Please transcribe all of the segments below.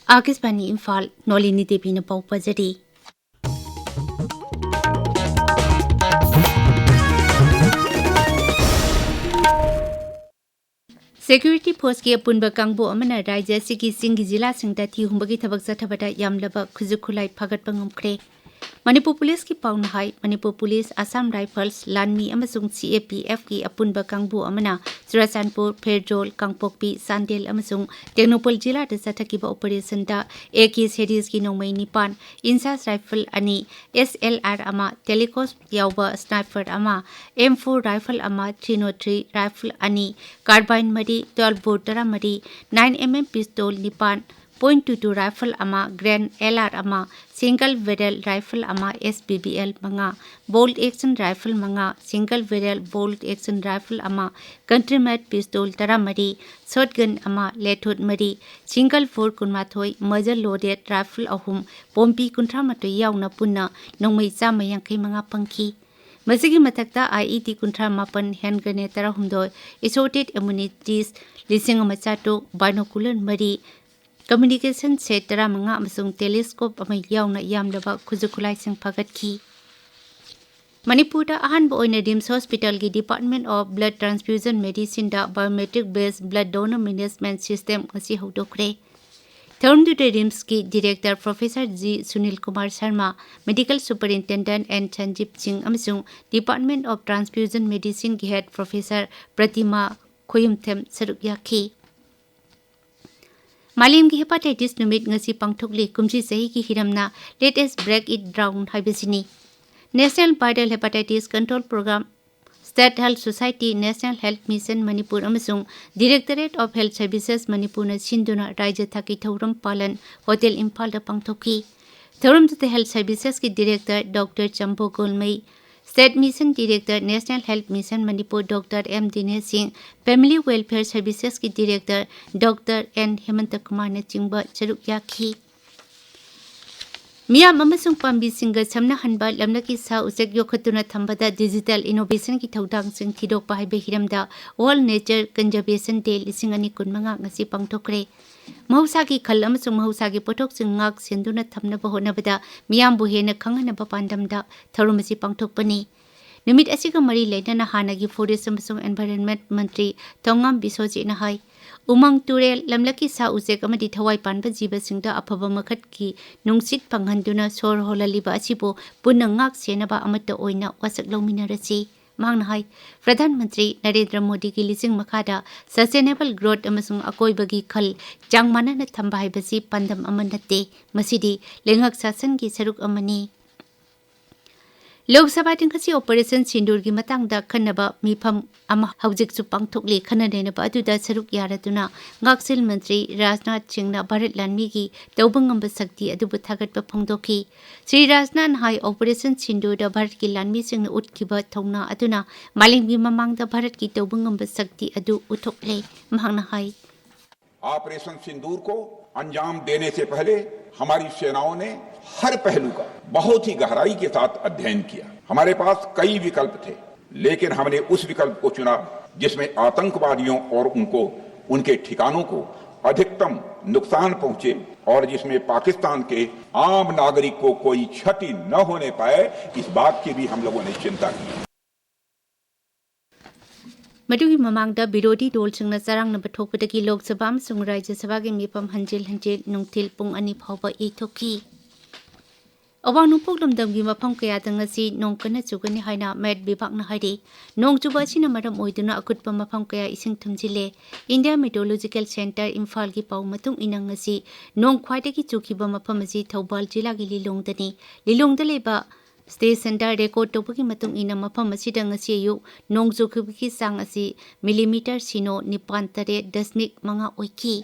आकाशवाणी इम्फाल नोलिनी देवी ने पाउ पजरी Security Force की अपुनब कांगबो अमना राज्य सिगी सिंगी जिला सिंगदा थी हुंबगी थबक जथबदा यामलबा खुजुखुलाई फगत पंगमख्रे मणिपुर पुलिस की पाउन हाई मणिपुर पुलिस असम राइफल्स लानमी अमसुंग CAPF की अपुनब कांगबो अमना चुराचानपुर फेरजोल कांगपोकपी सांदेल अमसुंग टेक्नोपोल जिला द सथकिबा ऑपरेशन दा AK सीरीज की नौमई निपान इंसास राइफल अनि SLR अमा टेलिकोस यावबा स्नाइपर अमा M4 राइफल अमा 303 राइफल अनि कार्बाइन मरी 12 बोर तरा मरी 9mm पिस्तौल निपान .22 राइफल अमा ग्रैंड LR अमा सिंगल बैरल राइफल अमा SBBL मंगा बोल्ट एक्शन राइफल मंगा single barrel bolt action rifle अमा कंट्रीमेट पिस्तौल तरा मरी शॉटगन अमा लेथोट मरी सिंगल 4 कुनमाथोई मजल लोडेड राइफल अहुम पोम्पी कुंट्रा मतोई यावना पुन्ना नोंमई चामा यांखै मंगा पंखी मसिगी मथक्ता IED कुंट्रा मापन हैंड ग्रेनेड तरा हुमदोय एसोटेड एम्युनिटीज लिसिंग अमा चाटो बाइनोकुलर मरी कम्युनिकेशन सेट तरा मंगा अमसुंग टेलीस्कोप अमा यावना यामलबा खुजुखुलाइसिंग फगतखी मणिपुर दा अहानबा ओइना रिम्स हॉस्पिटल की department of blood transfusion medicine दा biometric based blood donor management system ngasi हौदोखरे थर्मदुटे रिम्स की director professor G Sunil Kumar Sharma medical superintendent N Sanjeev Singh अमसुंग डिपार्टमेंट ऑफ ट्रांसफ्यूजन मेडिसिन की हेड प्रोफेसर प्रतिमा खोयुमथेम सरुक याखी मालिम की हेपाटाइटिस नुमित ngasi पांगथोकली कुमसी सही की हिरमना let us break it down हाइबसिनी national viral hepatitis control programme state health society national health mission Manipur अमसुंग directorate of health services Manipur न सिंधुना राज्य थाकी थौरम पालन होटल इम्फाल द पांगथोकी थौरम द हेल्थ सर्विसेस की director doctor Champo Golmei state mission director national health mission Manipur doctor M Dinesh Singh family welfare services की director doctor N Hemant Kumar ने चिंबा चरुक याखी मियाम अमसुंग पाम्बी सिंग समना हनबा लमनकी सा उचेक योखतुना थंबदा डिजिटल इनोवेशन की थौदांग सिंग थिदोक पाइबे हिरमदा वर्ल्ड नेचर कंजर्वेशन डे लिसिंग अनि कुनमंगा ngasi पांगथोकरे महौसागी खल अमसुंग महौसागी पोथोक सिंग ngak सेंदुना थमनबा होनबदा मियाम बु हेना खंगनबा पांडमदा थरुमसी पांगथोकपनी नुमित असिगा मरी लेना हानागी फॉरेस्ट अमसुंग एनवायरनमेंट मंत्री थोंगाम बिसोजी न हाई उमंग तुरेल लमलकी सा उचेक अमदी थवाई पानबा जीव सिंगदा अफबा मखत की नुंगसित पंगहंदुना सोर होललिबा असिबो पुन्ना ngak सेनबा अमत्ता ओइना वासक लौमिनरसी मांगना हाई प्रधानमंत्री नरेंद्र मोदी की लिसिंग मखादा सस्टेनेबल ग्रोथ अमसुंग अकोइबगी खल चांगमाना थंबा हाइबसी पंदम अमनते मसिदी लेंगक शासन की सरुक अमनी लोकसभा दिंखसी ऑपरेशन सिंदूर की मतंगदा खन्नबा मिफम अमा हौजिकसु पांगथोकली खन्नदेनबा अदुदा सरुक यारदुना ngaksil मंत्री राजनाथ सिंहना भारत लानमी की तौबंगंब शक्ति अदुबु थागतबा फोंदोखी श्री राजनाथ हाई ऑपरेशन सिंदूर दा भारत की लानमी सिंहना उठखिबा थौना अदुना मालिंगी ममांगदा भारत की तौबंगंब शक्ति अदु उथोकले महंगना हाई ऑपरेशन सिंदूर को अंजाम देने से पहले हमारी सेनाओं ने हर पहलू का बहुत ही गहराई के साथ अध्ययन किया हमारे पास कई विकल्प थे लेकिन हमने उस विकल्प को चुना जिसमें आतंकवादियों और उनके ठिकानों को अधिकतम नुकसान पहुंचे और जिसमें पाकिस्तान के आम नागरिक को कोई क्षति न होने पाए इस बात की भी हम लोगों ने चिंता की मधुगी ममांगदा विरोधी दल सिंगना चारांगना बथोकपदगी लोकसभा अमसुंग राज्य सभा के मिफम हंजिल नुंगथिल पुंग अनि फावबा इथोकी अवांग नुपुक लमदमगी मफम कयादा ngasi नोंग कना चुगनी हाइना मेट विभागना हाइदि नोंग चुबा सिना मरम ओइदुना अकुटपा मफम कया इसिंग थुमजिले इंडिया मेट्रोलॉजिकल सेंटर इम्फाल की पाउ मतुंग इना ngasi नोंग ख्वाइदगी चुखिबा मफम असि थौबाल जिला की लिलोंगदा लेबा स्टेशन दा रेकॉर्ड तौबगी मतुंग इना मफम असिदा ngasi अयु नोंग चुखिबगी सांग असि मिलीमीटर सिनो 9.8 ओइकी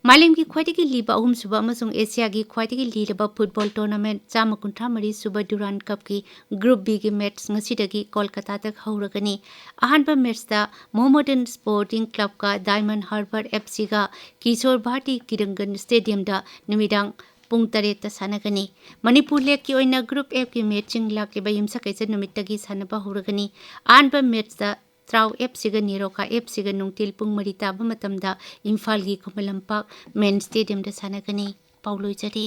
मालिम की ख्वाइदगी लीबा अहुम सुबा अमसुंग एशिया की ख्वाइदगी लीलबा फुटबॉल टूर्नामेंट 153 सुबा ड्यूरान कप की ग्रुप बी की मैच ngasi कोलकाता तक हौरगनी अहानबा मैच दा मोहम्मदन स्पोर्टिंग क्लब का डायमंड हार्बर FC का किशोर भारती किरंगन स्टेडियम दा निमिदांग पुंग 8 सानगनी मणिपुर लेक की ग्रुप F की मैचिंग लाके युमसा कैसे नुमित्तगी सानबा हौरगनी अहानबा मैच दा त्राउ FC ga Niroka FC ga nungtil pung mari taba matamda Imphal gi Khumbalampak main stadium da sanagani Pauloi jari